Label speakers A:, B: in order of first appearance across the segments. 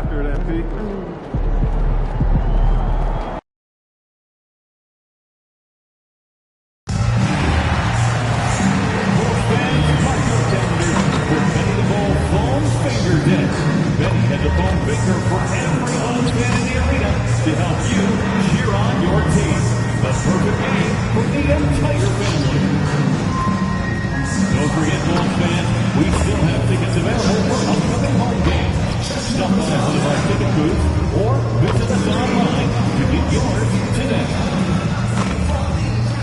A: after it, MP.
B: Benny has a foam finger for every home fan in the arena to help you cheer on your team. The perfect game for the entire family. Don't forget, Bulls fans, we still have tickets available for upcoming home games. Stop by one of our ticket booths or visit us online to get yours today.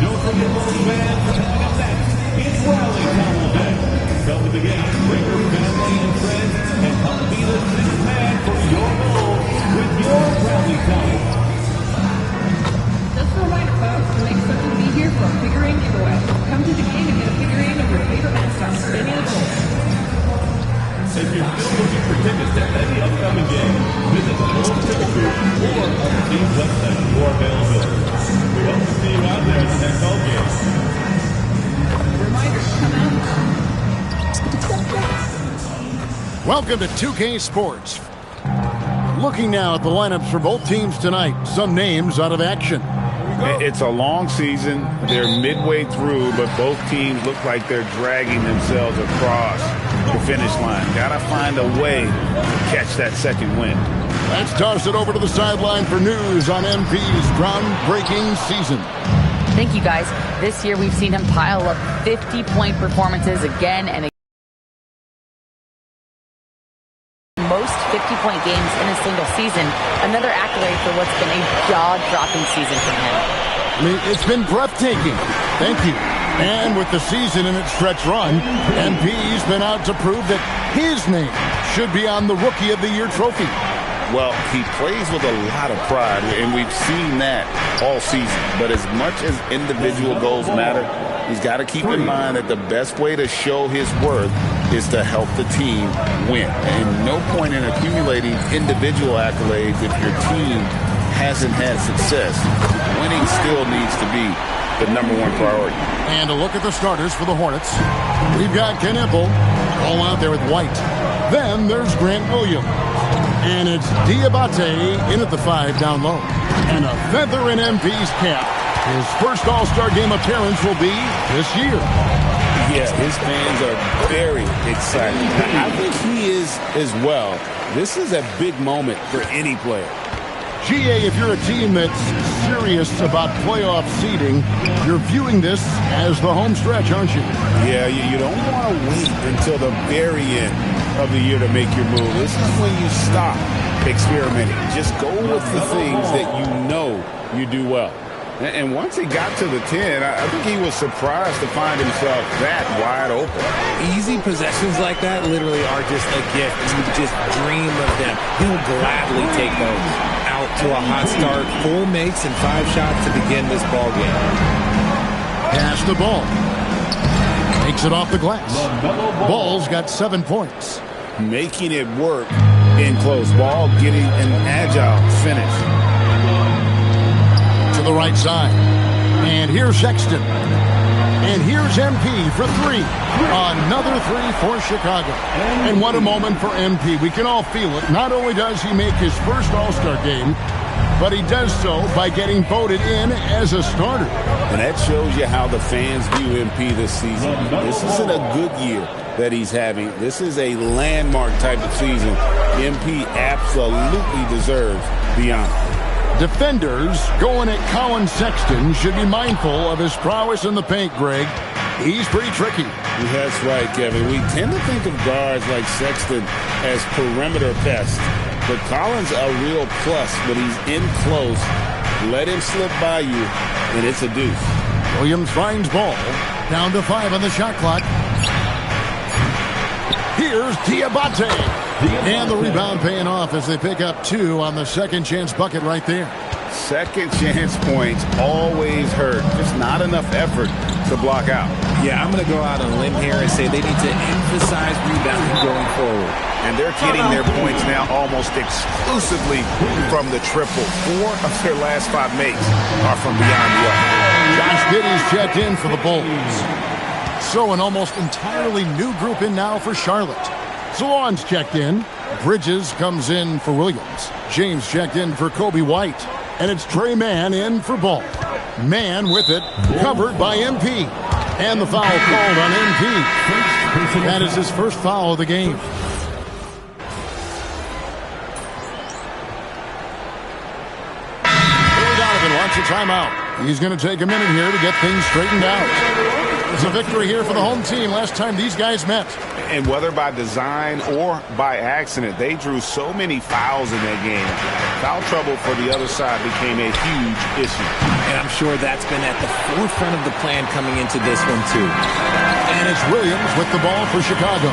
B: Don't forget, Bulls fans, coming up next, it's Rally Towel Day. Come to the game, bring your family and friends, and help be the city man for your Bulls with your Rally Towel.
C: Just a reminder, folks, to make certain to be here for a figurine giveaway. Come to the game and get a figurine of your favorite mascot for any of the Bulls.
B: If you're still looking for tickets to any upcoming game, visit the Bulls ticket booth or on the team's website for availability. We hope to see you out there at the next home game.
C: Reminder to come out.
D: Welcome to 2K Sports. Looking now at the lineups for both teams tonight. Some names out of action.
E: It's a long season. They're midway through, but both teams look like they're dragging themselves across the finish line. Gotta find a way to catch that second win.
D: Let's toss it over to the sideline for news on MP's groundbreaking season.
F: Thank you, guys. This year we've seen him pile up 50-point performances again and again. Most 50-point games in a single season. Another accolade for what's been a jaw-dropping season for him.
D: I mean, it's been breathtaking. Thank you. And with the season in its stretch run, MP's been out to prove that his name should be on the Rookie of the Year trophy.
E: Well, he plays with a lot of pride, and we've seen that all season. But as much as individual goals matter, he's got to keep in mind that the best way to show his worth is to help the team win. And no point in accumulating individual accolades if your team hasn't had success. Winning still needs to be the #1 priority.
D: And a look at the starters for the Hornets. We've got Ken Epple all out there with White. Then there's Grant Williams. And it's Diabate in at the 5 down low. And a feather in MP's cap. His first All-Star Game appearance will be this year.
E: Yeah, his fans are very excited. I think he is as well. This is a big moment for any player.
D: GA, if you're a team that's serious about playoff seeding, you're viewing this as the home stretch, aren't you?
E: Yeah, you don't want to wait until the very end of the year to make your move. This is when you stop experimenting. Just go with the things that you know you do well. And once he got to the 10, I think he was surprised to find himself that wide open.
G: Easy possessions like that literally are just a gift. You just dream of them. He'll gladly take those. Out to a hot start, 4 makes and 5 shots to begin this ball game.
D: Pass the ball. Takes it off the glass. Ball's got 7 points.
E: Making it work in close ball, getting an agile finish.
D: To the right side. And here's Sexton. And here's MP for 3. Another 3 for Chicago. And what a moment for MP. We can all feel it. Not only does he make his first All-Star game, but he does so by getting voted in as a starter.
E: And that shows you how the fans view MP this season. This isn't a good year that he's having. This is a landmark type of season. MP absolutely deserves the honor.
D: Defenders going at Colin Sexton should be mindful of his prowess in the paint, Greg. He's pretty tricky.
E: That's right, Kevin. We tend to think of guards like Sexton as perimeter pests. But Collins a real plus when he's in close. Let him slip by you, and it's a deuce.
D: Williams finds ball. Down to 5 on the shot clock. Here's Diabate. And the rebound paying off as they pick up 2 on the second chance bucket right there.
E: Second chance points always hurt. Just not enough effort to block out.
G: Yeah, I'm going to go out on a limb here and say they need to emphasize rebounding going forward.
E: And they're getting their points now almost exclusively from the triple. 4 of their last 5 makes are from beyond the arc.
D: Josh Giddey's checked in for the Bulls. So an almost entirely new group in now for Charlotte. Salon's checked in. Bridges comes in for Williams. James checked in for Kobe White. And it's Trey Mann in for Ball. Mann with it, covered by MP. And the foul called on MP. That is his first foul of the game. Billy Donovan wants a timeout. He's going to take a minute here to get things straightened out. It's a victory here for the home team last time these guys met.
E: And whether by design or by accident, they drew so many fouls in that game. Foul trouble for the other side became a huge issue.
G: And I'm sure that's been at the forefront of the plan coming into this one, too.
D: And it's Williams with the ball for Chicago.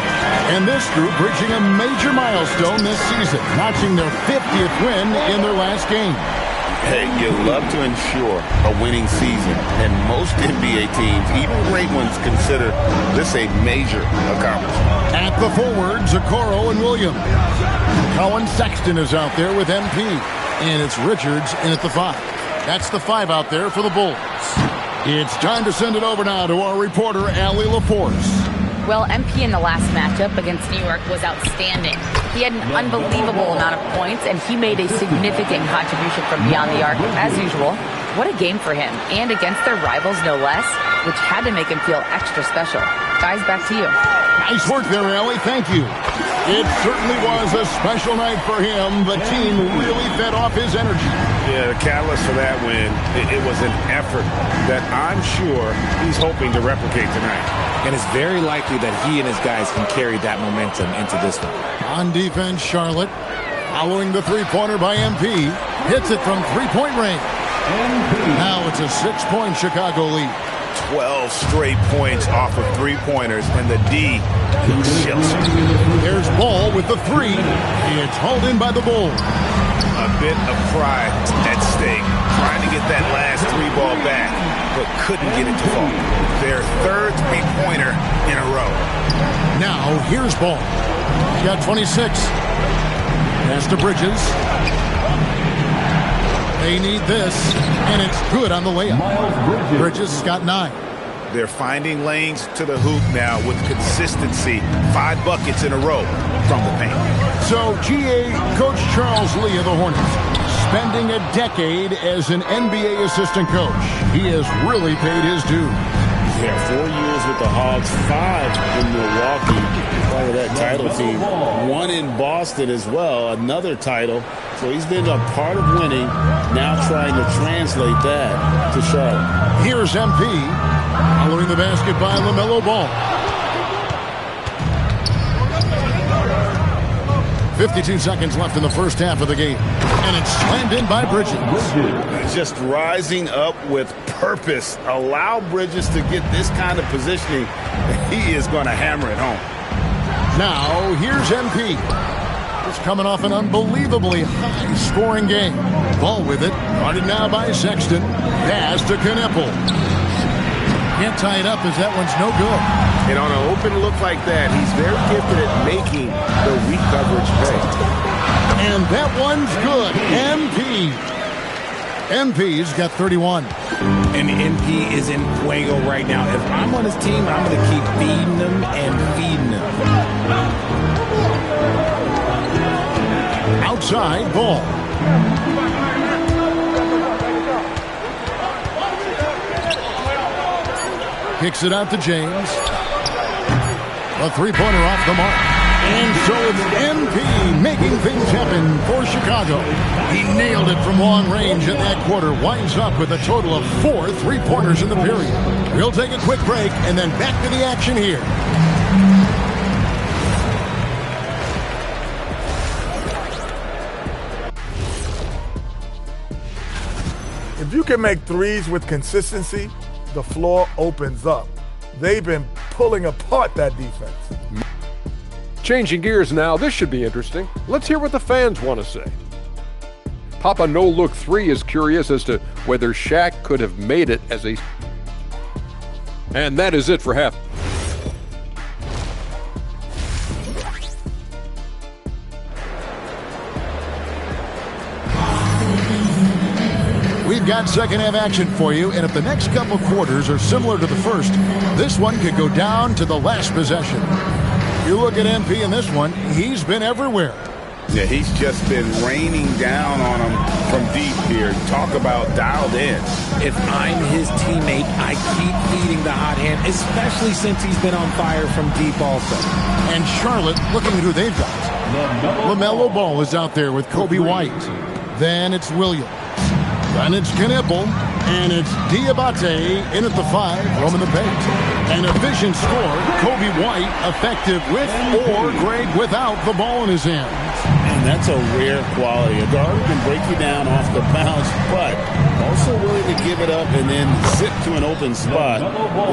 D: And this group reaching a major milestone this season, notching their 50th win in their last game.
E: Hey, you love to ensure a winning season, and most NBA teams, even great ones, consider this a major accomplishment.
D: At the forwards, Okoro and Williams. Colin Sexton is out there with MP, and it's Richards in at the 5. That's the 5 out there for the Bulls. It's time to send it over now to our reporter, Allie LaForce.
F: Well, MP in the last matchup against New York was outstanding. He had an unbelievable amount of points, and he made a significant contribution from beyond the arc, as usual. What a game for him, and against their rivals, no less, which had to make him feel extra special. Guys, back to you.
D: Nice work there, Allie. Thank you. It certainly was a special night for him. The team really fed off his energy.
E: Yeah, the catalyst for that win, it was an effort that I'm sure he's hoping to replicate tonight.
G: And it's very likely that he and his guys can carry that momentum into this one.
D: On defense, Charlotte, following the three-pointer by MP, hits it from three-point range. Now it's a 6-point Chicago lead.
E: 12 straight points off of three-pointers, and the D chills.
D: There's Ball with the 3. It's hauled in by the Bulls.
E: A bit of pride at stake, trying to get that last 3-ball back, but couldn't get it to fall. Their third three-pointer in a row.
D: Now here's Ball. He's got 26. Pass to Bridges. They need this, and it's good on the layup. Bridges has got 9.
E: They're finding lanes to the hoop now with consistency. 5 buckets in a row from the paint.
D: So, GA Coach Charles Lee of the Hornets, spending a decade as an NBA assistant coach. He has really paid his dues.
E: Yeah, 4 years with the Hogs, 5 in Milwaukee, part of that title team. 1 in Boston as well, another title. So he's been a part of winning, now trying to translate that to Charlotte.
D: Here's MP, following the basket by LaMelo Ball. 52 seconds left in the first half of the game. And it's slammed in by Bridges.
E: Just rising up with purpose. Allow Bridges to get this kind of positioning. He is going to hammer it home.
D: Now, here's MP. It's coming off an unbelievably high-scoring game. Ball with it. Guarded now by Sexton. Pass to Kneppel. Can't tie it up as that one's no good.
E: And on an open look like that, he's very gifted at making the weak coverage pay.
D: And that one's good. MP's got 31.
G: And MP is in fuego right now. If I'm on his team, I'm going to keep feeding him and feeding him.
D: Outside Ball. Kicks it out to James. A three-pointer off the mark. And so it's MP making things happen for Chicago. He nailed it from long range in that quarter. Winds up with a total of 4 three-pointers in the period. We'll take a quick break and then back to the action here.
A: If you can make threes with consistency, the floor opens up. They've been pulling apart that defense.
H: Changing gears now, this should be interesting. Let's hear what the fans want to say. Papa No Look 3 is curious as to whether Shaq could have made it as a... And that is it for half.
D: We've got second half action for you, and if the next couple quarters are similar to the first, this one could go down to the last possession. You look at MP in this one, he's been everywhere.
E: Yeah, he's just been raining down on him from deep here. Talk about dialed in.
G: If I'm his teammate, I keep feeding the hot hand, especially since he's been on fire from deep also.
D: And Charlotte, looking at who they've got. LaMelo Ball is out there with Kobe White. Then it's Williams. Then it's Knipple. And it's Diabate in at the 5, roaming the paint. And a vision score, Kobe White effective with or great without the ball in his hands.
E: And that's a rare quality. A guard who can break you down off the bounce, but also willing to give it up and then zip to an open spot.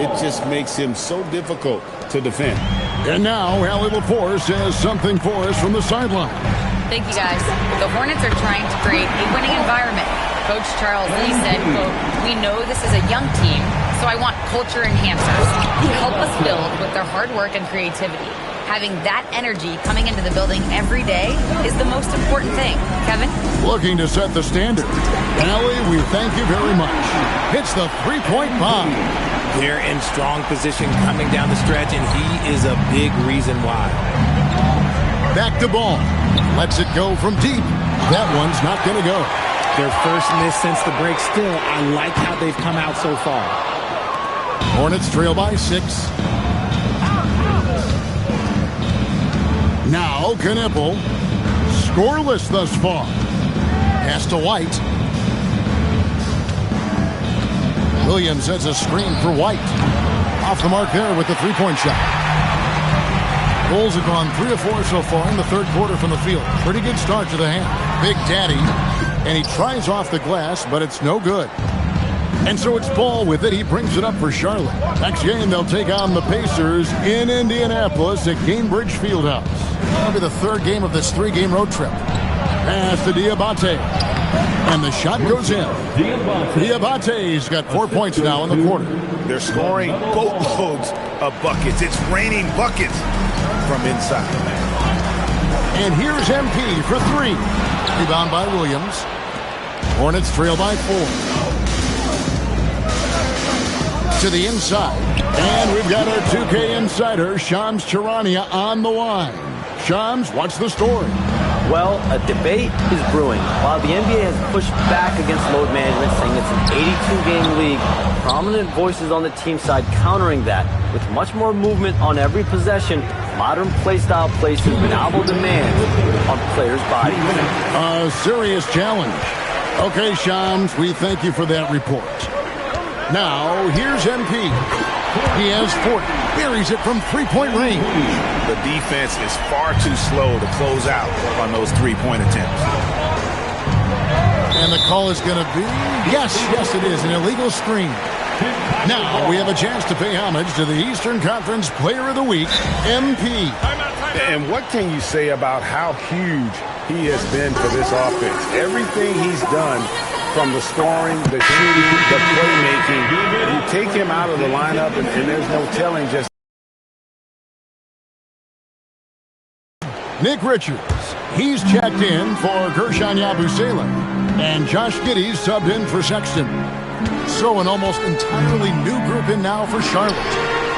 E: It just makes him so difficult to defend.
D: And now, Allie LaForce says something for us from the sideline.
F: Thank you, guys. The Hornets are trying to create a winning environment. Coach Charles Lee said, quote, "We know this is a young team, so I want culture enhancers who help us build with their hard work and creativity. Having that energy coming into the building every day is the most important thing." Kevin?
D: Looking to set the standard. Allie, we thank you very much. Hits the three-point bomb.
G: They're in strong position coming down the stretch, and he is a big reason why.
D: Back to Ball. Lets it go from deep. That one's not going to go.
G: Their first miss since the break. Still, I like how they've come out so far.
D: Hornets trail by 6. Now Knipple. Scoreless thus far. Pass to White. Williams has a screen for White. Off the mark there with the three-point shot. Bulls have gone 3 of 4 so far in the third quarter from the field. Pretty good start to the hand. Big Daddy. And he tries off the glass, but it's no good. And so it's Ball with it. He brings it up for Charlotte. Next game, they'll take on the Pacers in Indianapolis at Gainbridge Fieldhouse. That'll be the third game of this 3-game road trip. Pass to Diabate. And the shot goes in. Diabate's got 4 points now in the quarter.
E: They're scoring boatloads of buckets. It's raining buckets from inside.
D: And here's MP for 3. Rebound by Williams. Hornets trail by 4. To the inside. And we've got our 2K insider, Shams Charania, on the line. Shams, what's the story?
I: Well, a debate is brewing. While the NBA has pushed back against load management, saying it's an 82-game league, prominent voices on the team side countering that. With much more movement on every possession, modern play-style places novel demands on players' bodies.
D: A serious challenge. Okay, Shams, we thank you for that report. Now, here's MP. He has 40. Buries it from three-point range.
E: The defense is far too slow to close out on those three-point attempts.
D: And the call is going to be, yes, it is, an illegal screen. Now we have a chance to pay homage to the Eastern Conference Player of the Week, MP.
E: And what can you say about how huge he has been for this offense? Everything he's done, from the scoring, the shooting, the playmaking, you take him out of the lineup and there's no telling just.
D: Nick Richards, he's checked in for Gershon Yabusele, and Josh Giddey subbed in for Sexton. So an almost entirely new group in now for Charlotte.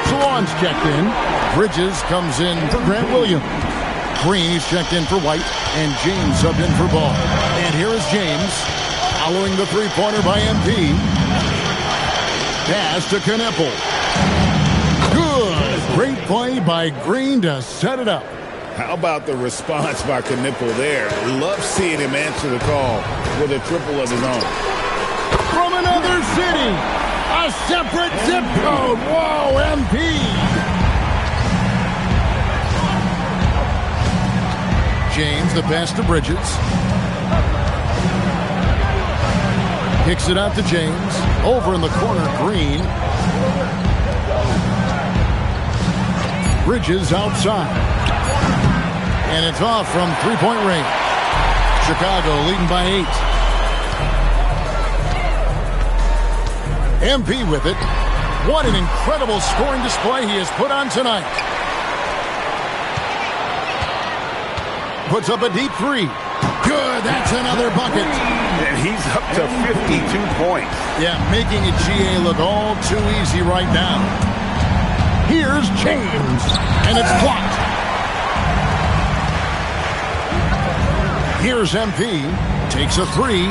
D: Salon's checked in. Bridges comes in for Grant Williams. Green is checked in for White, and James subbed in for Ball. And here is James, following the three-pointer by MP. Pass to Knipple. Good. Great play by Green to set it up.
E: How about the response by Knipple there? Love seeing him answer the call with a triple of his own.
D: From another city, a separate zip code. Whoa, MP. James, the pass to Bridges. Kicks it out to James. Over in the corner, Green. Bridges outside. And it's off from three-point range. Chicago leading by 8. MP with it. What an incredible scoring display he has put on tonight. Puts up a deep 3. Good, that's another bucket.
E: And he's up to 52 points.
D: Yeah, making a GA look all too easy right now. Here's James, and it's blocked. Here's MP. Takes a three.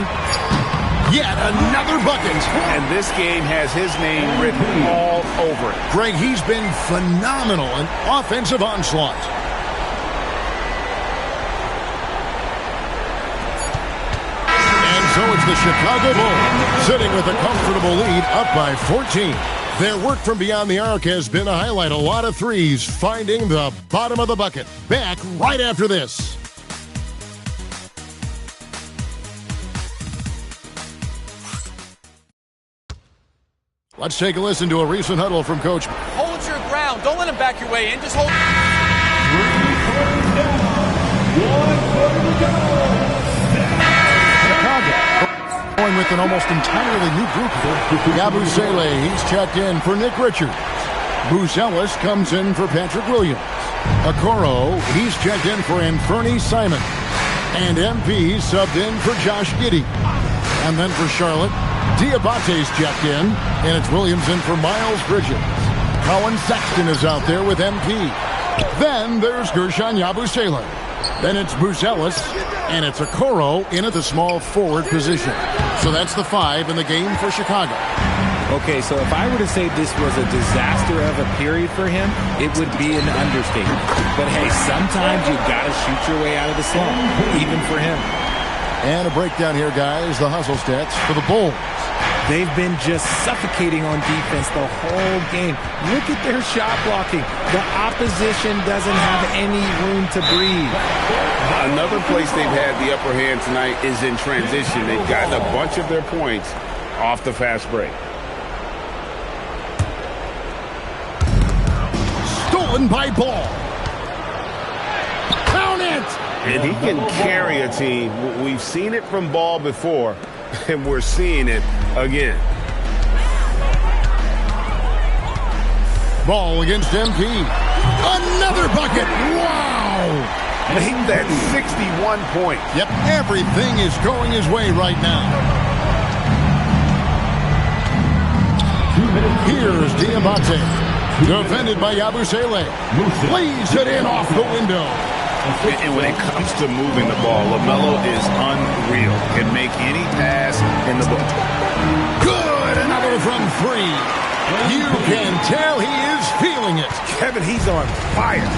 D: Yet another bucket.
E: And this game has his name written all over it.
D: Greg, he's been phenomenal in offensive onslaught. And so it's the Chicago Bulls sitting with a comfortable lead up by 14. Their work from beyond the arc has been a highlight. A lot of threes finding the bottom of the bucket. Back right after this. Let's take a listen to a recent huddle from Coach.
J: Hold your ground. Don't let him back your way in. Just hold.
B: 3 quarters down. 1 quarter to go.
D: Chicago going with an almost entirely new group here. Yabusele, he's checked in for Nick Richards. Buzelis comes in for Patrick Williams. Okoro, he's checked in for Anferni Simon. And MP subbed in for Josh Giddey. And then for Charlotte, Diabate's checked in, and it's Williams in for Miles Bridges. Colin Sexton is out there with MP. Then there's Gershon Yabusele. Then it's Buzelis, and it's Okoro in at the small forward position. So that's the 5 in the game for Chicago.
G: Okay, so if I were to say this was a disaster of a period for him, it would be an understatement. But hey, sometimes you got to shoot your way out of the slump, even for him.
D: And a breakdown here, guys. The hustle stats for the Bulls.
G: They've been just suffocating on defense the whole game. Look at their shot blocking. The opposition doesn't have any room to breathe.
E: Another place they've had the upper hand tonight is in transition. They've gotten a bunch of their points off the fast break.
D: Stolen by Ball. Count it!
E: And he can carry a team. We've seen it from Ball before, and we're seeing it again.
D: Ball against MP. Another bucket. Wow!
E: Made that 61 points.
D: Yep, everything is going his way right now. Here's Diabate. Defended by Yabusele. Plays it in off the window.
E: And when it comes to moving the ball, LaMelo is unreal. Can make any pass in the book.
D: Good! Another from 3. You can tell he is feeling it.
E: Kevin, he's on fire.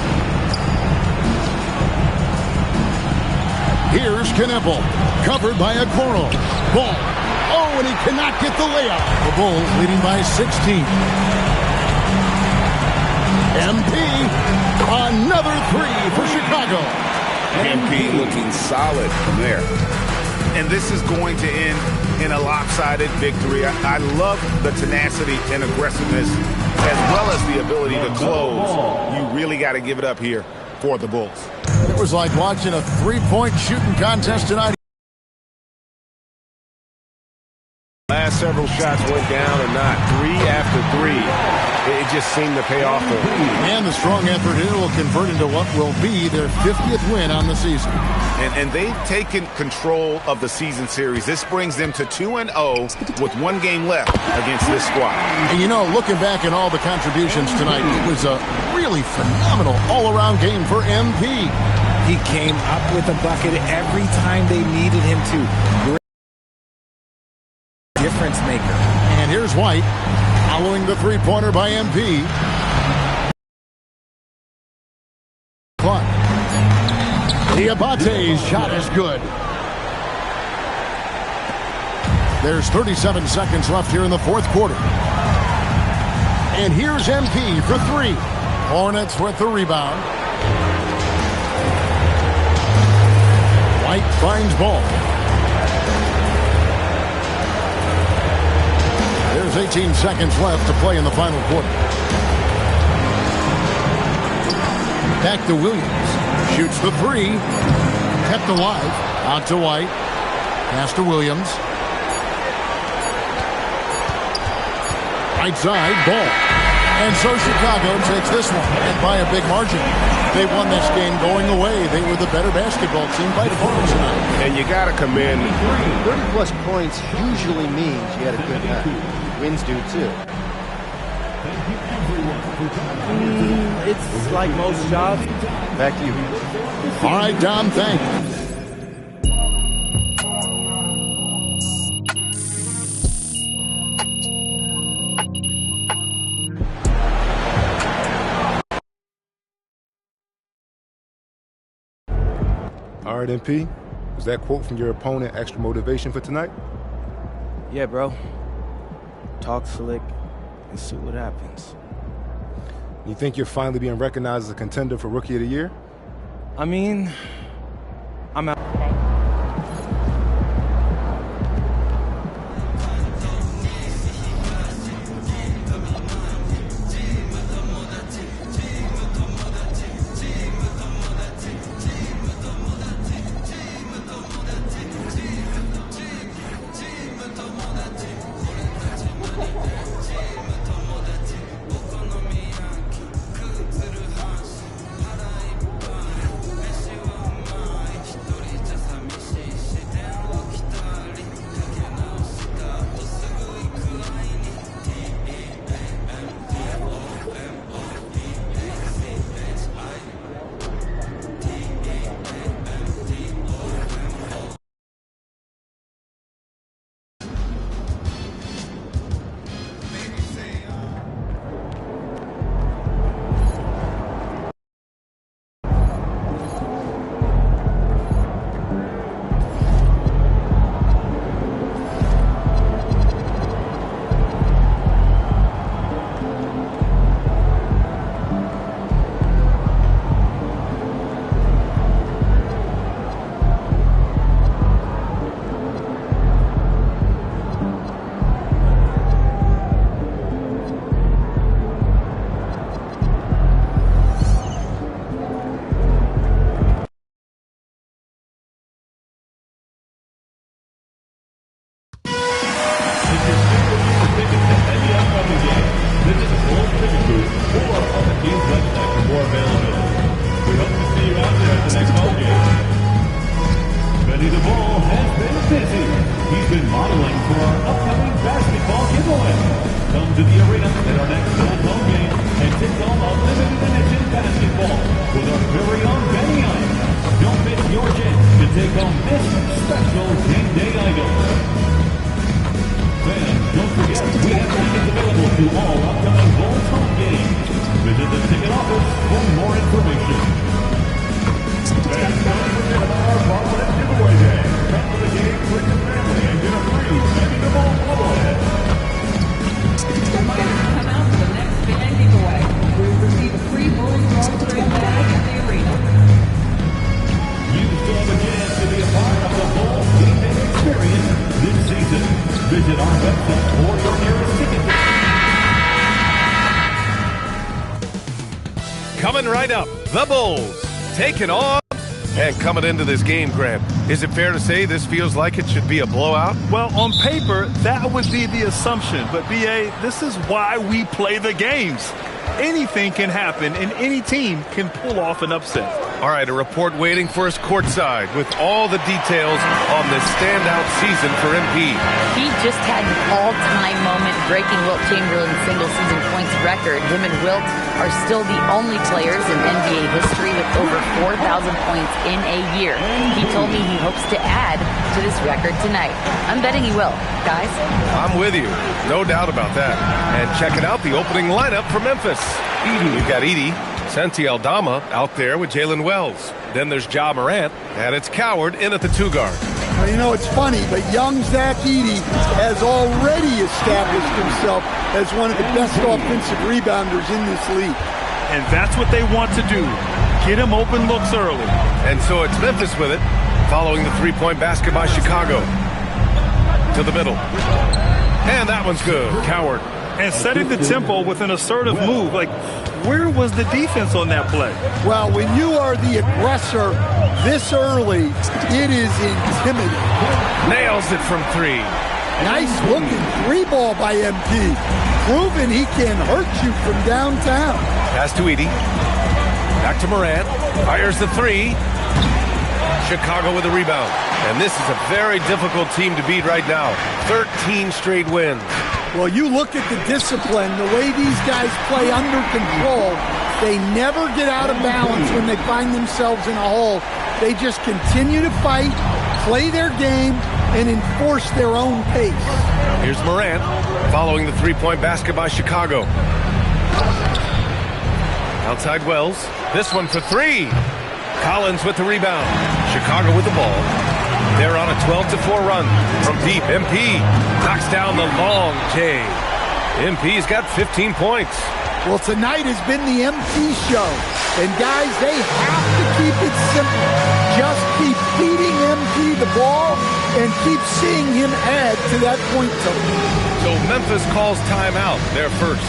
D: Here's Kneppel. Covered by Okoro. Ball. Oh, and he cannot get the layup. The Bulls leading by 16. MP. Another 3 for Chicago.
E: MP looking solid from there. And this is going to end in a lopsided victory. I love the tenacity and aggressiveness as well as the ability to close. You really got to give it up here for the Bulls.
D: It was like watching a three-point shooting contest tonight.
K: Last several shots went down and not 3 after 3. It just seemed to pay off for them.
D: And the strong effort here will convert into what will be their 50th win on the season.
E: And they've taken control of the season series. This brings them to 2-0 with 1 game left against this squad.
D: And you know, looking back at all the contributions tonight, it was a really phenomenal all-around game for MP.
G: He came up with a bucket every time they needed him to. Great difference maker.
D: And here's White. Following the three-pointer by MP. Clock. Diabate's shot is good. There's 37 seconds left here in the fourth quarter. And here's MP for 3. Hornets with the rebound. White finds Ball. There's 18 seconds left to play in the final quarter. Back to Williams. Shoots the 3. Kept alive. Out to White. Pass to Williams. Right side, Ball. And so Chicago takes this one, and by a big margin. They won this game going away. They were the better basketball team by default tonight.
K: And you got to commend
L: 30-plus points usually means you had a good night. Wins do, too. It's like most jobs. Back to you.
D: All right, Dom, thanks.
M: All right, MP. Was that quote from your opponent extra motivation for tonight?
I: Yeah, bro. Talk slick and see what happens.
M: You think you're finally being recognized as a contender for Rookie of the Year?
I: I mean, I'm out.
K: Coming right up, the Bulls taking on. And coming into this game, Grant, is it fair to say this feels like it should be a blowout?
N: Well, on paper, that would be the assumption. But, B.A., this is why we play the games. Anything can happen, and any team can pull off an upset.
K: All right, a report waiting for us courtside with all the details on this standout season for MP.
F: He just had an all-time moment breaking Wilt Chamberlain's single-season points record. Him and Wilt are still the only players in NBA history with over 4,000 points in a year. He told me he hopes to add to this record tonight. I'm betting he will, guys.
K: I'm with you. No doubt about that. And checking out the opening lineup for Memphis. We've got Edey, Santi Aldama out there with Jalen Wells. Then there's Ja Morant, and it's Coward in at the 2 guard.
O: Well, you know, it's funny, but young Zach Edey has already established himself as one of the best offensive rebounders in this league.
N: And that's what they want to do. Get him open looks early.
K: And so it's Memphis with it, following the three-point basket by Chicago. To the middle. And that one's good. Coward.
N: And setting the tempo with an assertive move. Like, where was the defense on that play?
O: Well, when you are the aggressor this early, it is intimidating.
K: Nails it from 3.
O: Nice looking 3 ball by MP. Proving he can hurt you from downtown.
K: Pass to Edey. Back to Morant. Fires the 3. Chicago with a rebound. And this is a very difficult team to beat right now. 13 straight wins.
O: Well, you look at the discipline, the way these guys play under control. They never get out of balance when they find themselves in a hole. They just continue to fight, play their game, and enforce their own pace.
K: Here's Morant following the three-point basket by Chicago. Outside Wells. This one for 3. Collins with the rebound. Chicago with the ball. They're on a 12-4 run. From deep, MP knocks down the long J. MP's got 15 points.
O: Well, tonight has been the MP show. And guys, they have to keep it simple. Just keep feeding MP the ball and keep seeing him add to that point total.
K: So Memphis calls timeout, their first.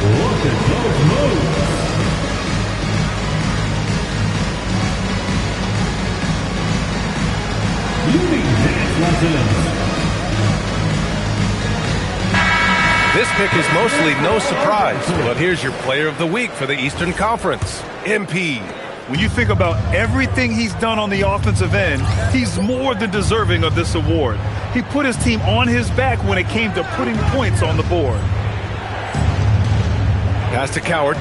B: Look at those moves. Unique dance lessons.
K: This pick is mostly no surprise, but here's your player of the week for the Eastern Conference, MP.
N: When you think about everything he's done on the offensive end, he's more than deserving of this award. He put his team on his back when it came to putting points on the board.
K: Pass to Coward.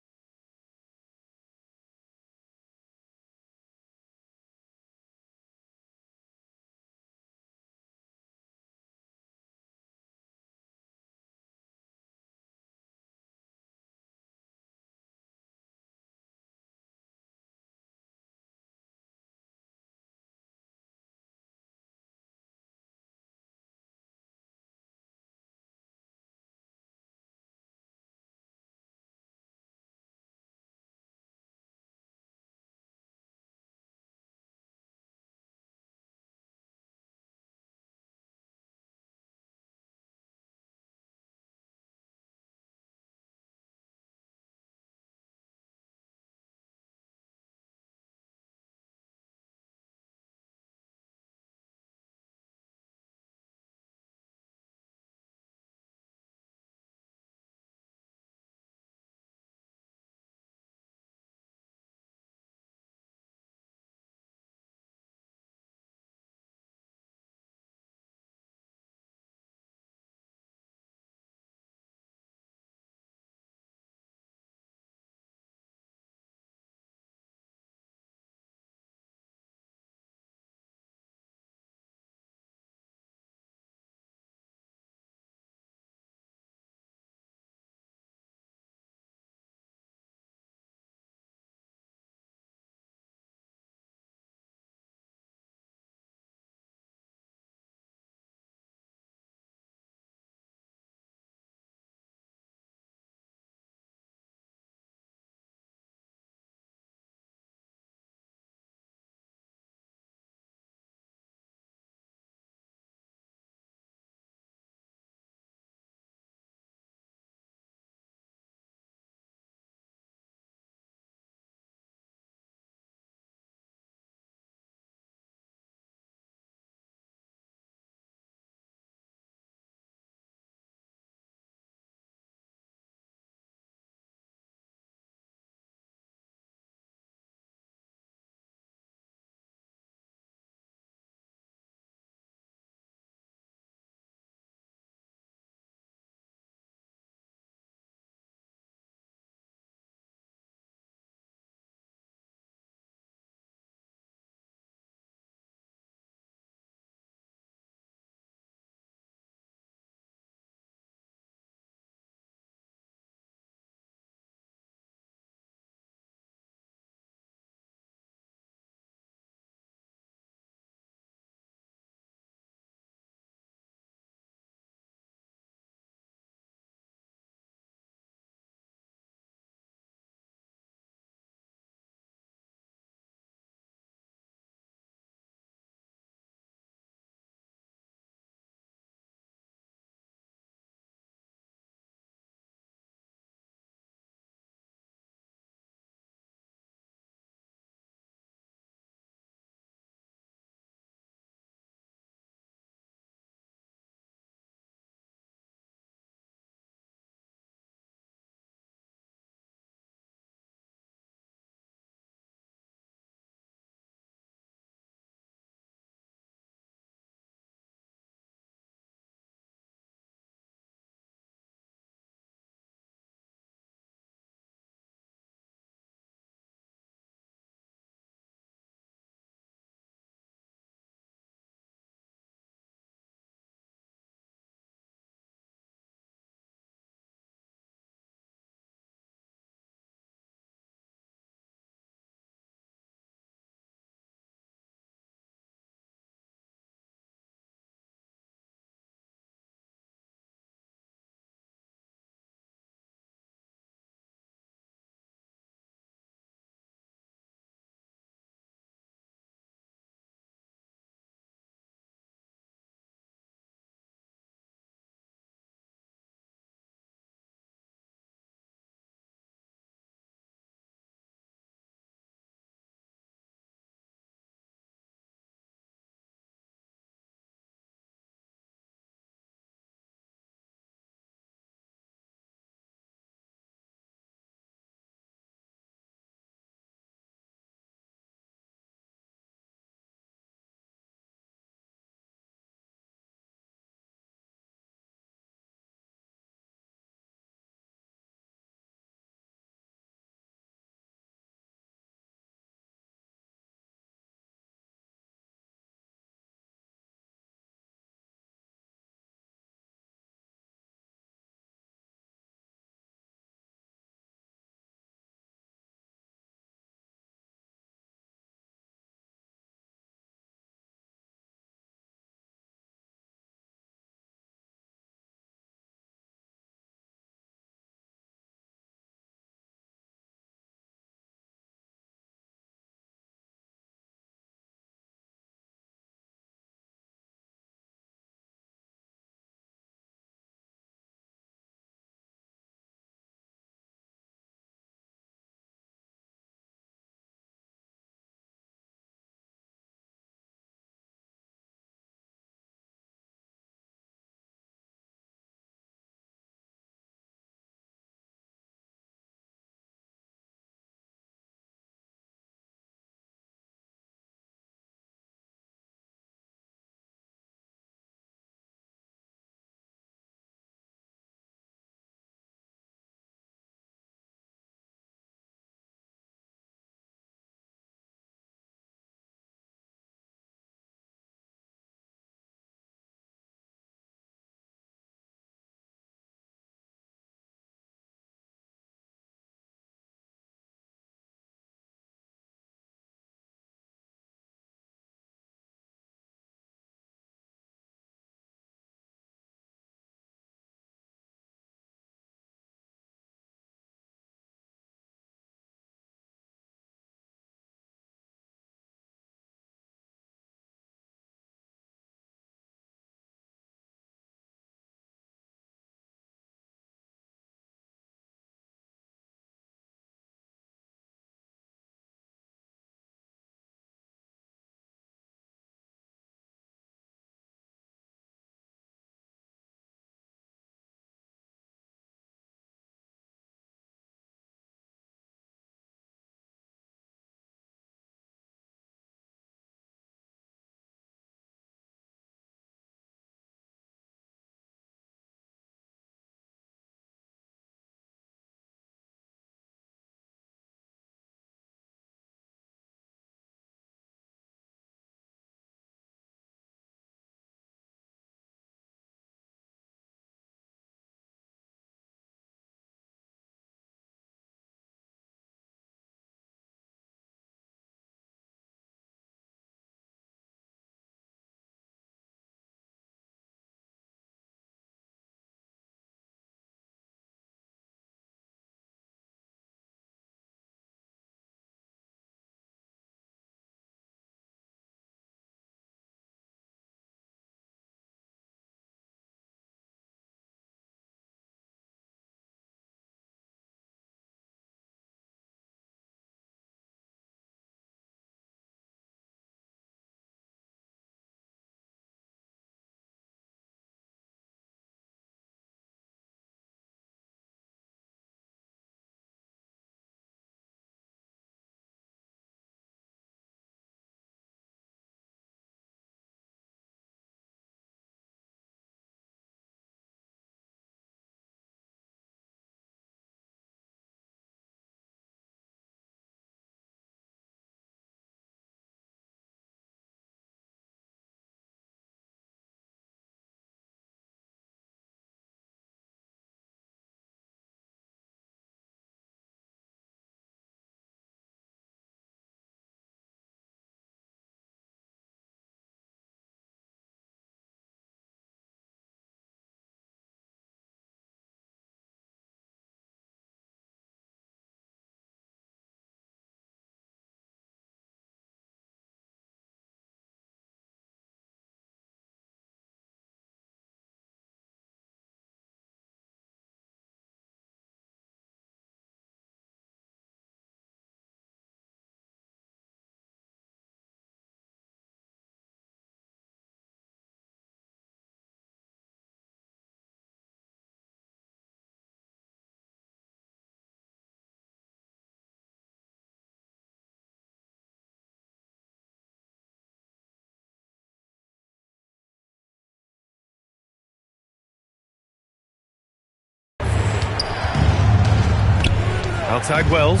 K: Outside Wells.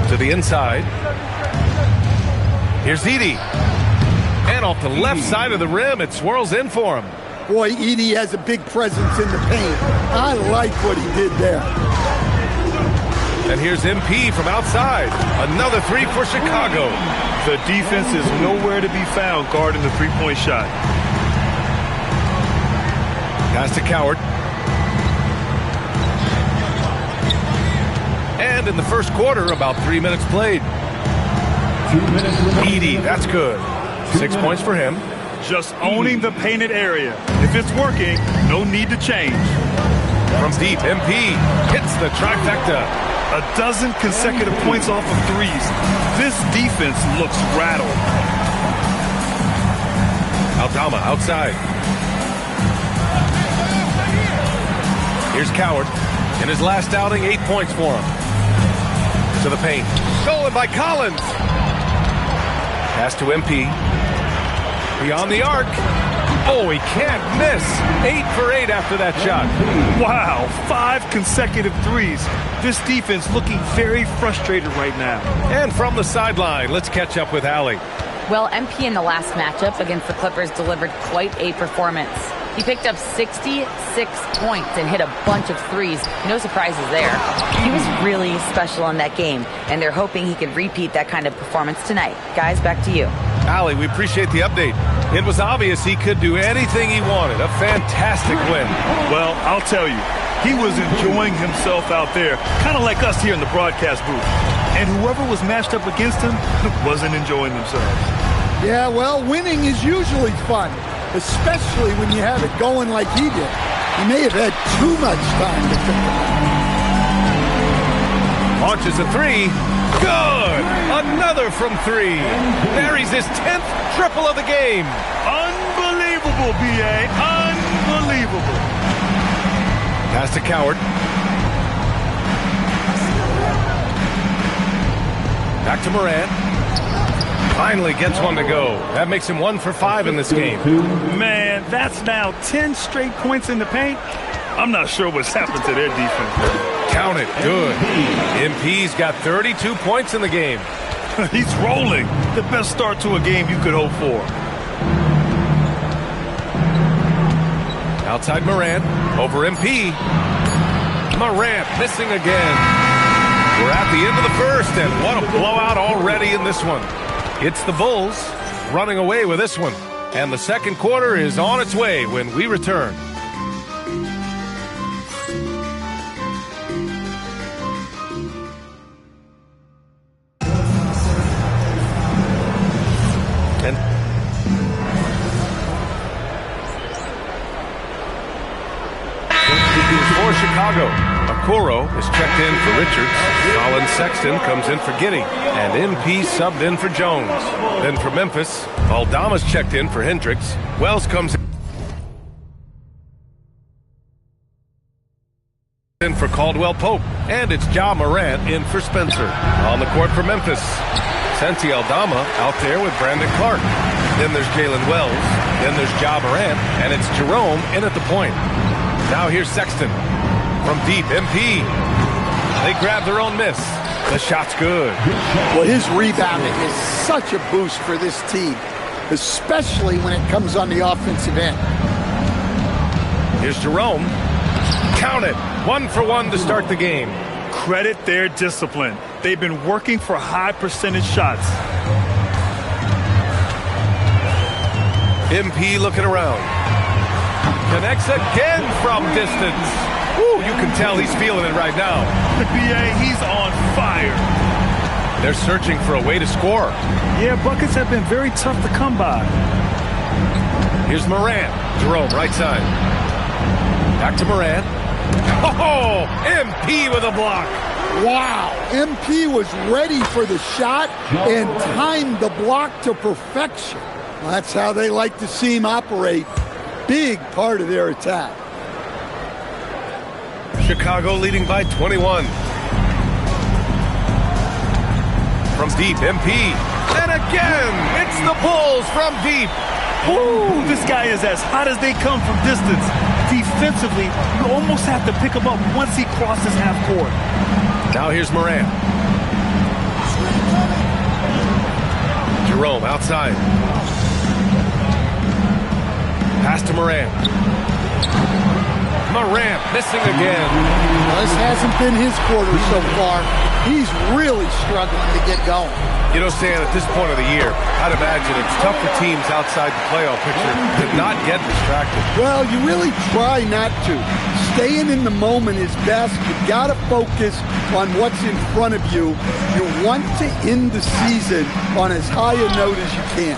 K: To the inside. Here's Edey. And off the left side of the rim, it swirls in for him.
O: Boy, Edey has a big presence in the paint. I like what he did there.
K: And here's MP from outside. Another three for Chicago.
N: The defense is nowhere to be found guarding the three-point shot.
K: Pass to Coward. And in the first quarter, about 3 minutes played.
B: 2 minutes remaining.
K: Edey, that's good. 6 points for him.
N: Just owning the painted area. If it's working, no need to change.
K: From deep, MP hits the trifecta.
N: A dozen consecutive points off of threes. This defense looks rattled.
K: Aldama outside. Here's Coward. In his last outing, 8 points for him. To the paint. Stolen by Collins. Pass to MP. Beyond the arc. Oh, he can't miss. 8 for 8 after that shot.
N: Wow, 5 consecutive threes. This defense looking very frustrated right now.
K: And from the sideline, let's catch up with Allie.
F: Well, MP in the last matchup against the Clippers delivered quite a performance. He picked up 66 points and hit a bunch of threes. No surprises there. He was really special in that game, and they're hoping he can repeat that kind of performance tonight. Guys, back to you.
K: Allie, we appreciate the update. It was obvious he could do anything he wanted. A fantastic win.
N: Well, I'll tell you, he was enjoying himself out there, kind of like us here in the broadcast booth. And whoever was matched up against him wasn't enjoying themselves.
O: Yeah, well, winning is usually fun, especially when you have it going like he did. He may have had too much time to think about it.
K: Launches a three. Good! Another from three. Buries his 10th triple of the game.
N: Unbelievable, B.A. Unbelievable.
K: Pass to Coward. Back to Morant. Finally gets one to go. That makes him 1 for 5 in this game.
N: Man, that's now 10 straight points in the paint. I'm not sure what's happened to their defense.
K: Count it. Good. MP's got 32 points in the game.
N: He's rolling. The best start to a game you could hope for.
K: Outside Morant. Over MP. Morant missing again. We're at the end of the first, and what a blowout already in this one. It's the Bulls running away with this one. And the second quarter is on its way when we return. For Chicago, Okoro is checked in for Richards. Colin Sexton comes in for Giddey. And MP subbed in for Jones. Then for Memphis, Aldama's checked in for Hendricks. Wells comes in for Caldwell Pope. And it's Ja Morant in for Spencer. On the court for Memphis, Santi Aldama out there with Brandon Clark. Then there's Jalen Wells. Then there's Ja Morant. And it's Jerome in at the point. Now here's Sexton. From deep, MP. They grab their own miss. The shot's good.
O: Well, his rebounding is such a boost for this team, especially when it comes on the offensive end.
K: Here's Jerome. Count it. 1 for 1 to start the game.
N: Credit their discipline. They've been working for high percentage shots.
K: MP looking around. Connects again from distance. Ooh, you can tell he's feeling it right now.
N: The BA, he's on fire.
K: They're searching for a way to score.
N: Yeah, buckets have been very tough to come by.
K: Here's Morant. Jerome, right side. Back to Morant. Oh, MP with a block.
O: Wow, MP was ready for the shot and timed the block to perfection. Well, that's how they like to see him operate. Big part of their attack.
K: Chicago leading by 21. From deep, MP. And again, it's the Bulls from deep.
N: Ooh, this guy is as hot as they come from distance. defensively, you almost have to pick him up once he crosses half court.
K: Now here's Moran. Jerome outside. Pass to Moran. Moran missing again.
O: Well, this hasn't been his quarter so far. He's really struggling to get going.
K: You know, Stan, at this point of the year, I'd imagine it's tough for teams outside the playoff picture to not get distracted.
O: Well, you really try not to. Staying in the moment is best. You've got to focus on what's in front of you. You want to end the season on as high a note as you can.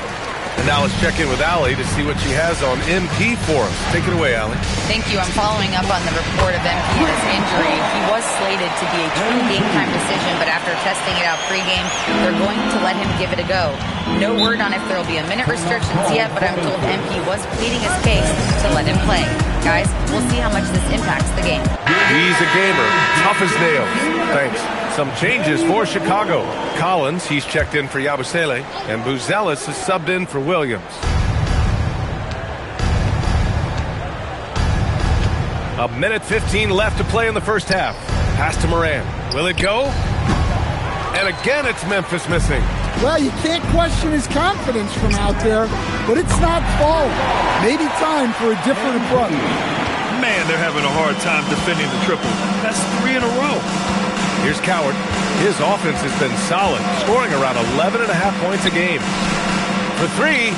K: And now let's check in with Allie to see what she has on MP for us. Take it away, Allie.
F: Thank you. I'm following up on the report of MP and his injury. He was slated to be a true game-time decision, but after testing it out pre-game, they're going to let him give it a go. No word on if there will be a minute restrictions yet, but I'm told MP was pleading his case to let him play. Guys, we'll see how much this impacts the game.
K: He's a gamer, tough as nails. Thanks. Some changes for Chicago. Collins, he's checked in for Yabusele, and Buzelis is subbed in for Williams. A minute 15 left to play in the first half. Pass to Moran. Will it go? And again, it's Memphis missing.
O: Well, you can't question his confidence from out there, but it's not falling. Maybe time for a different approach.
N: Man, they're having a hard time defending the triple. That's 3 in a row.
K: Here's Coward. His offense has been solid, scoring around 11.5 points a game. For 3,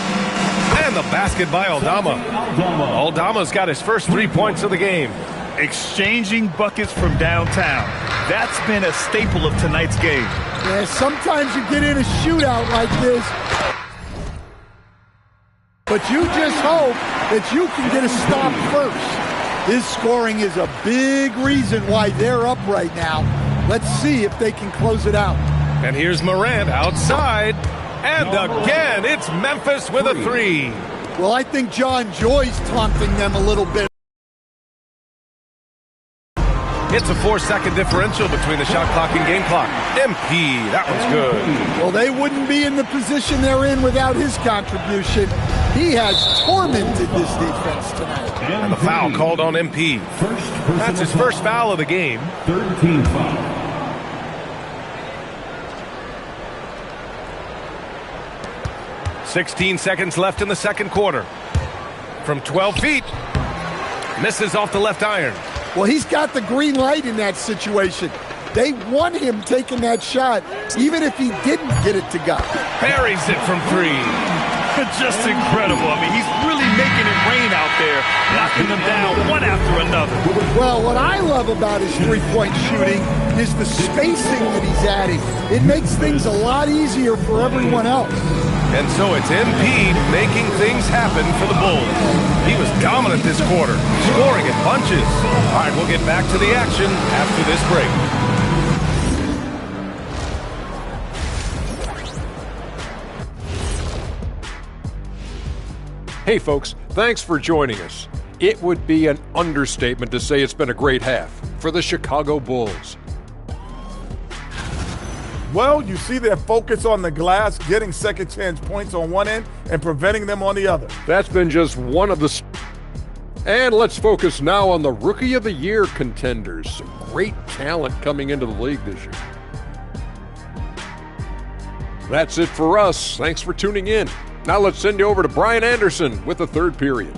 K: and the basket by Aldama. Aldama's got his first 3 points of the game.
N: Exchanging buckets from downtown. That's been a staple of tonight's game.
O: Yeah, sometimes you get in a shootout like this, but you just hope that you can get a stop first. His scoring is a big reason why they're up right now. Let's see if they can close it out.
K: And here's Morant outside. And again, it's Memphis with a 3.
O: Well, I think John Joy's taunting them a little bit.
K: It's a 4-second differential between the shot clock and game clock. MP, that one's good.
O: Well, they wouldn't be in the position they're in without his contribution. He has tormented this defense tonight.
K: And the foul called on MP. That's his first foul of the game.
B: 13 foul.
K: .16 seconds left in the second quarter. From 12 feet. Misses off the left iron.
O: Well, he's got the green light in that situation. They want him taking that shot, even if he didn't get it to go.
K: Buries it from 3.
N: Just incredible. I mean, he's really making it rain out there, knocking them down one after another.
O: Well, what I love about his three-point shooting is the spacing that he's adding. It makes things a lot easier for everyone else.
K: And so it's MP making things happen for the Bulls. He was dominant this quarter, scoring in bunches. All right, we'll get back to the action after this break.
H: Hey folks, thanks for joining us. It would be an understatement to say it's been a great half for the Chicago Bulls.
A: Well, you see their focus on the glass, getting second chance points on one end and preventing them on the other.
H: That's been just one of the... And let's focus now on the Rookie of the Year contenders. Some great talent coming into the league this year. That's it for us. Thanks for tuning in. Now let's send you over to Brian Anderson with the third period.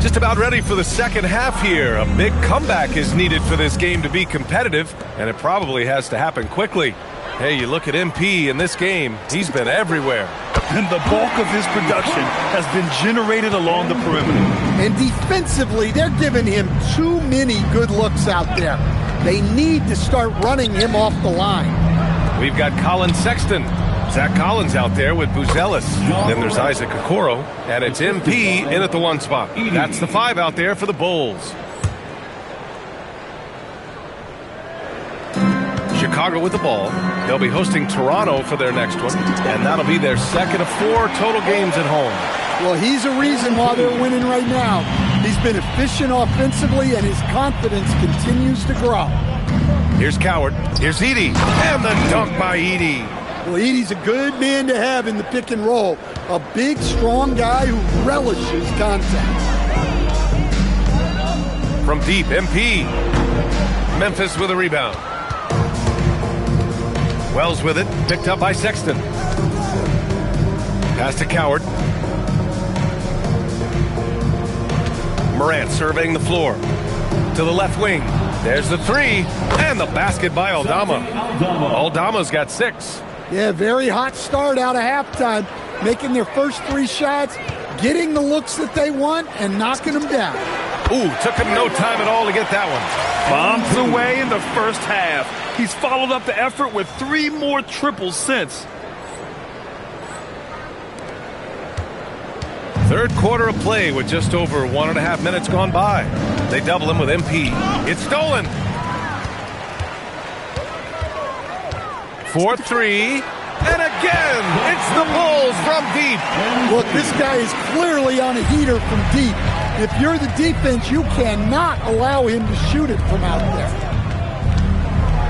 K: Just about ready for the second half here. A big comeback is needed for this game to be competitive, and it probably has to happen quickly. Hey, you look at MP in this game, he's been everywhere.
N: And the bulk of his production has been generated along the perimeter.
O: And defensively, they're giving him too many good looks out there. They need to start running him off the line.
K: We've got Colin Sexton. Zach Collins out there with Buzelis. Then there's Isaac Okoro, and it's MP in at the 1 spot. That's the 5 out there for the Bulls. Chicago with the ball. They'll be hosting Toronto for their next one, and that'll be their second of 4 total games at home.
O: Well, he's a reason why they're winning right now. He's been efficient offensively, and his confidence continues to grow.
K: Here's Coward. Here's Edey. And the dunk by Edey.
O: Well, Edey's a good man to have in the pick and roll. A big, strong guy who relishes contact.
K: From deep, MP. Memphis with a rebound. Wells with it. Picked up by Sexton. Pass to Coward. Morant surveying the floor. To the left wing. There's the three. And the basket by Aldama. Aldama's got 6.
O: Yeah, very hot start out of halftime. Making their first 3 shots. Getting the looks that they want and knocking them down.
K: Ooh, took him no time at all to get that one.
N: Bombs away in the first half. He's followed up the effort with 3 more triples since.
K: Third quarter of play with just over 1.5 minutes gone by. They double him with MP. It's stolen. 4-3. And again, it's the Bulls from deep.
O: Look, this guy is clearly on a heater from deep. If you're the defense, you cannot allow him to shoot it from out there.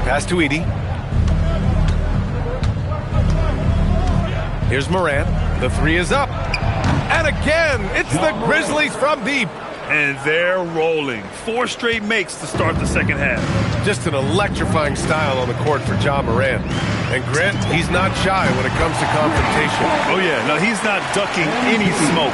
K: Pass to Edey. Here's Morant. The 3 is up. And again, it's the Grizzlies from deep.
N: And they're rolling. 4 straight makes to start the second half.
K: Just an electrifying style on the court for John Morant. And Grant, he's not shy when it comes to confrontation.
N: Oh yeah, no, he's not ducking any smoke.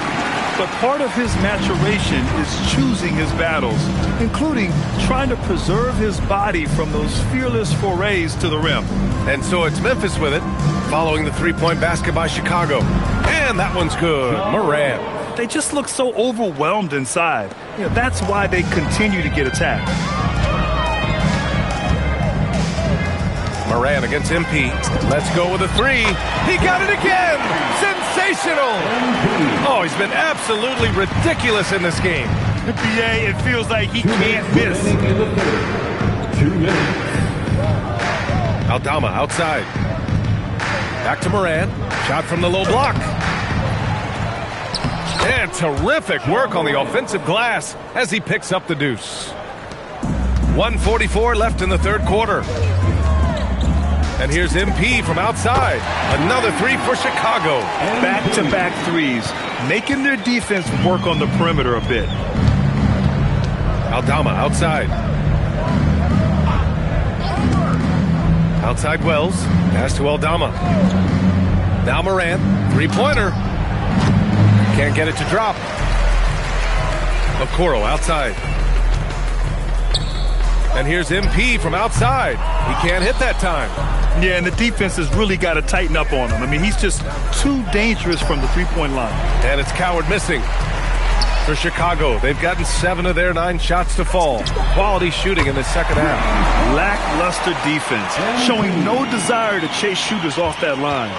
N: But part of his maturation is choosing his battles, including trying to preserve his body from those fearless forays to the rim.
K: And so it's Memphis with it, following the 3-point basket by Chicago. And that one's good. Morant.
N: They just look so overwhelmed inside. You know, that's why they continue to get attacked.
K: Morant against MP. Let's go with a 3. He got it again! Sensational! Oh, he's been absolutely ridiculous in this game.
N: NBA, it feels like he can't miss.
B: 2 minutes.
K: Aldama outside. Back to Morant. Shot from the low block. And terrific work on the offensive glass as he picks up the deuce. 1:44 left in the third quarter. And here's MP from outside. Another 3 for Chicago.
N: Back-to-back 3s, making their defense work on the perimeter a bit.
K: Aldama outside. Outside Wells. Pass to Aldama. Now Morant. 3-pointer. Can't get it to drop. Okoro outside. And here's MP from outside. He can't hit that time.
N: Yeah, and the defense has really got to tighten up on him. I mean, he's just too dangerous from the 3-point line.
K: And it's Coward missing. For Chicago, they've gotten 7 of their 9 shots to fall. Quality shooting in the second half.
N: Lackluster defense, showing no desire to chase shooters off that line.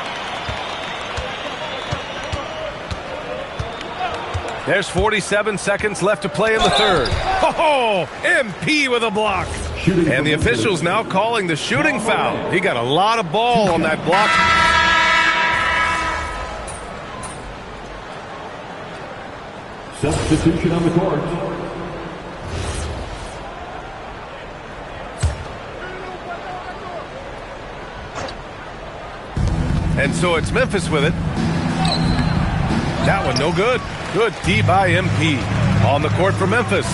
K: There's 47 seconds left to play in the third. Oh, MP with a block. And the officials now calling the shooting foul. He got a lot of ball on that block.
B: Substitution on the court.
K: And so it's Memphis with it. That one no good. Good D by MP. On the court for Memphis.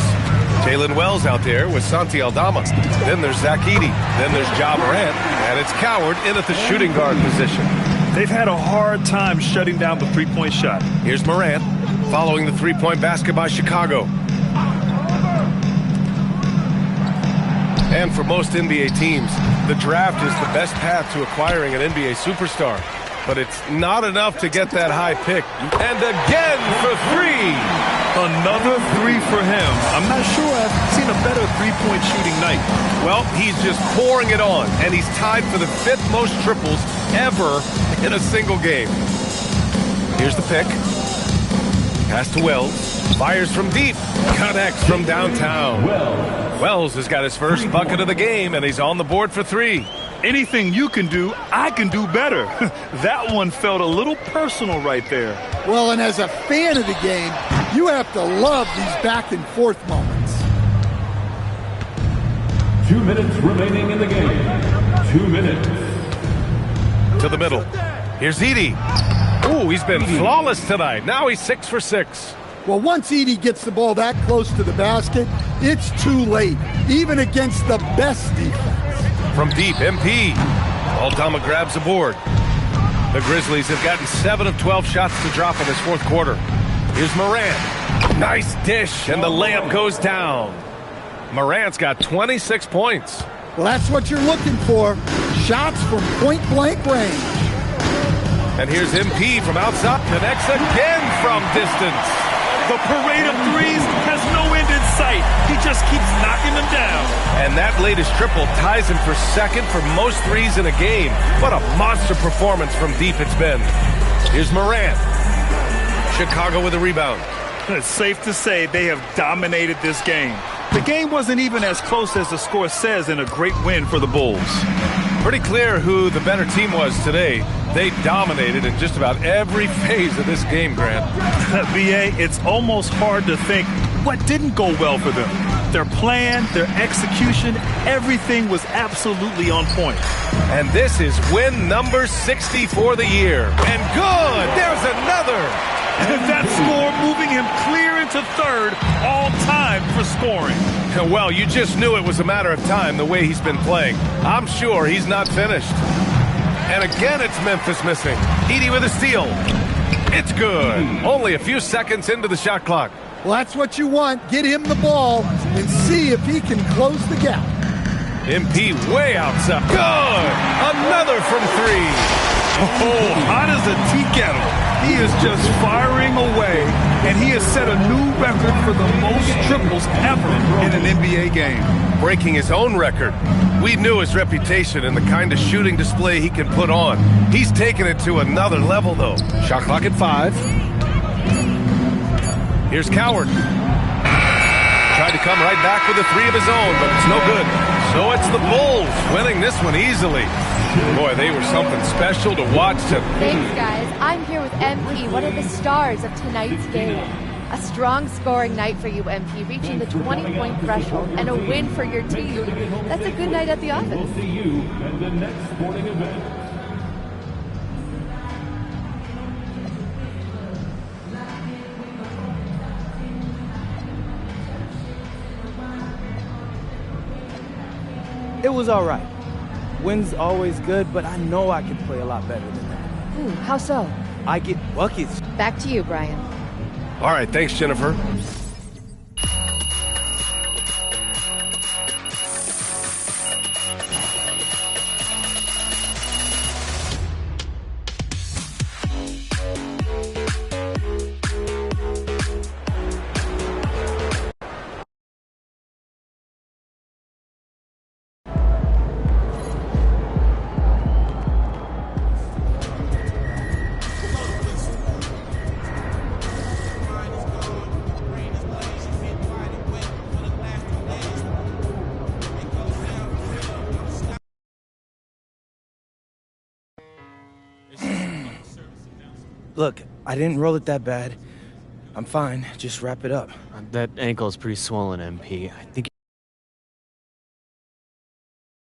K: Jalen Wells out there with Santi Aldama. Then there's Zach Edey. Then there's Ja Morant. And it's Coward in at the shooting guard position.
N: They've had a hard time shutting down the 3-point shot.
K: Here's Morant following the 3-point basket by Chicago. And for most NBA teams, the draft is the best path to acquiring an NBA superstar. But it's not enough to get that high pick. And again for 3.
N: Another 3 for him. I'm not sure I've seen a better 3-point shooting night.
K: Well, he's just pouring it on, and he's tied for the 5th most triples ever in a single game. Here's the pick. Pass to Wells. Fires from deep. Connects from downtown. Wells has got his first bucket of the game, and he's on the board for 3.
N: Anything you can do, I can do better. That one felt a little personal right there.
O: Well, and as a fan of the game, you have to love these back and forth moments.
B: 2 minutes remaining in the game. 2 minutes.
K: To the middle. Here's Edie. Ooh, he's been flawless tonight. Now he's 6 for 6.
O: Well, once Edie gets the ball that close to the basket, it's too late, even against the best defense.
K: From deep, MP. Aldama grabs the board. The Grizzlies have gotten 7 of 12 shots to drop in this fourth quarter. Here's Morant. Nice dish, and the layup goes down. Morant's got 26 points.
O: Well, that's what you're looking for. Shots from point-blank range.
K: And here's MP from outside. Connects again from distance.
N: The parade of threes has no end in sight. He just keeps knocking them down.
K: And that latest triple ties him for second for most threes in a game. What a monster performance from deep it's been. Here's Morant. Chicago with a rebound.
N: It's safe to say they have dominated this game. The game wasn't even as close as the score says in a great win for the Bulls.
K: Pretty clear who the better team was today. They dominated in just about every phase of this game, Grant.
N: B.A., it's almost hard to think what didn't go well for them. Their plan, their execution, everything was absolutely on point.
K: And this is win number 60 for the year. And good! There's another!
N: That score moving him clear into third, all time for scoring.
K: Well, you just knew it was a matter of time the way he's been playing. I'm sure he's not finished. And again, it's Memphis missing. Edie with a steal. It's good. Only a few seconds into the shot clock.
O: Well, that's what you want. Get him the ball and see if he can close the gap.
K: MP way outside. Good! Another from three.
N: Oh, hot as a tea kettle. He is just firing away, and he has set a new record for the most triples ever in an NBA game.
K: Breaking his own record. We knew his reputation and the kind of shooting display he can put on. He's taken it to another level, though. Shot clock at 5. Here's Coward. Tried to come right back with a three of his own, but it's no good. So it's the Bulls winning this one easily. Boy, they were something special to watch tonight.
P: Thanks, guys. I'm here with MP, one of the stars of tonight's game. A strong scoring night for you, MP, reaching the 20-point threshold and a win for your team. That's a good night at the office.
B: We'll see you at the next sporting event.
Q: It was all right. Win's always good, but I know I can play a lot better than that.
P: Ooh, how so?
Q: I get buckets.
P: Back to you, Brian.
K: All right, thanks, Jennifer.
Q: Look, I didn't roll it that bad. I'm fine. Just wrap it up.
R: That ankle is pretty swollen, MP. I think